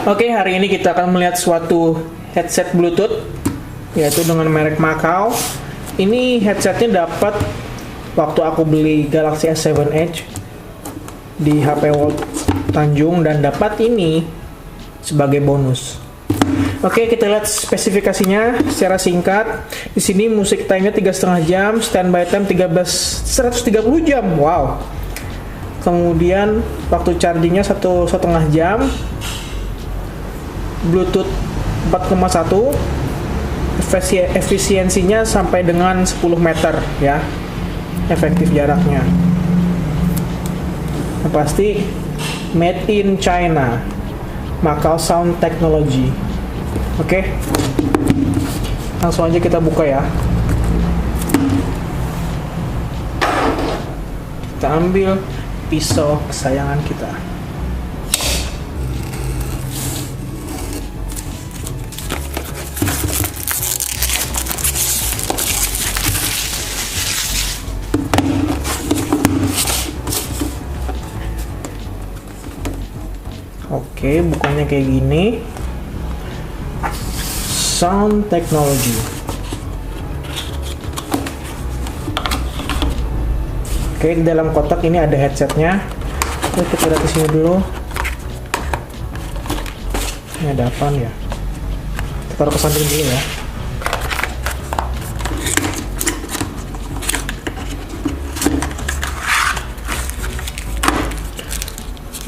Oke, hari ini kita akan melihat suatu headset Bluetooth, yaitu dengan merek Macau. Ini headsetnya dapat waktu aku beli Galaxy S7 Edge di HP World Tanjung, dan dapat ini sebagai bonus. Oke, kita lihat spesifikasinya secara singkat. Di sini musik time-nya 3,5 jam, standby time 130 jam. Wow. Kemudian waktu chargingnya 1,5 jam. Bluetooth 4,1, efisiensinya sampai dengan 10 meter ya, efektif jaraknya. Yang pasti made in China, Macau Sound Technology. Oke, langsung aja kita buka ya. Kita ambil pisau kesayangan kita. Oke, bukannya kayak gini. Sound Technology. Oke, di dalam kotak ini ada headsetnya. Oke, kita lihat di sini dulu. Ini ada apa ya? Kita taruh ke samping dulu ya.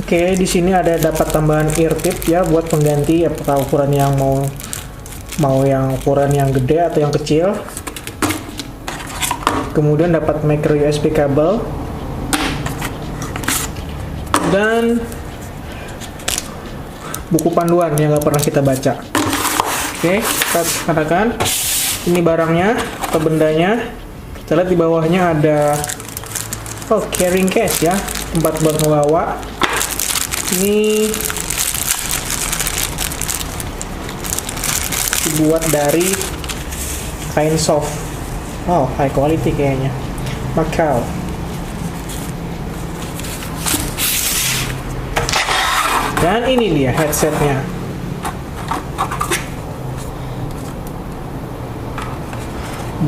Oke, di sini ada dapat tambahan ear tip ya, buat pengganti apakah ukuran yang mau yang ukuran yang gede atau yang kecil. Kemudian dapat micro USB kabel dan buku panduan yang nggak pernah kita baca. Oke, kita katakan ini barangnya atau bendanya. Kita lihat di bawahnya ada carrying case ya, tempat buat membawa. Ini dibuat dari kain soft. Wow, high quality kayaknya. Macau. Dan ini dia headsetnya.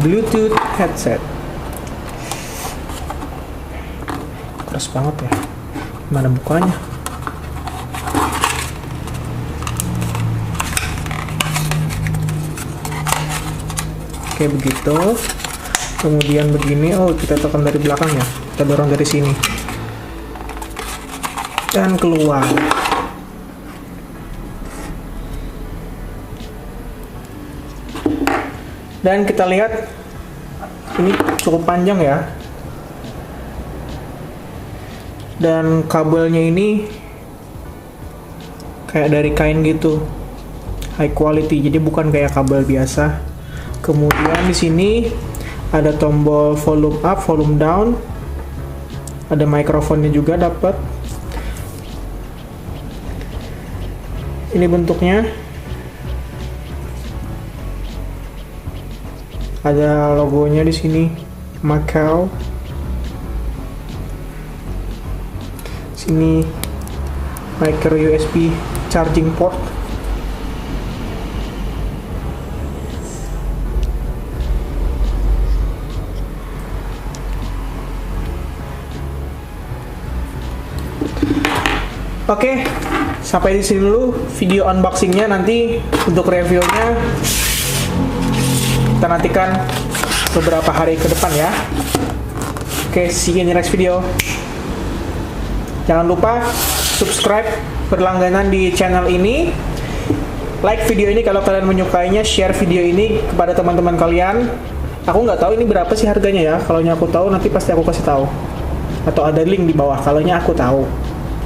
Bluetooth headset. Keras banget ya. Mana bukanya? Oke, begitu. Kemudian begini. Oh, kita tekan dari belakang ya. Kita dorong dari sini. Dan keluar. Dan kita lihat ini cukup panjang ya. Dan kabelnya ini kayak dari kain gitu. High quality. Jadi bukan kayak kabel biasa. Kemudian di sini ada tombol volume up, volume down. Ada mikrofonnya juga dapat. Ini bentuknya. Ada logonya di sini, Macau. Sini micro USB charging port. Oke, sampai di sini dulu video unboxingnya. Nanti untuk reviewnya kita nantikan beberapa hari ke depan ya. Oke, see you in the next video. Jangan lupa subscribe, berlangganan di channel ini, like video ini kalau kalian menyukainya, share video ini kepada teman-teman kalian. Aku nggak tahu ini berapa sih harganya ya. Kalau aku tahu nanti pasti aku kasih tahu, atau ada link di bawah kalau aku tahu.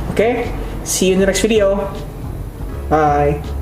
Oke, see you in the next video. Bye.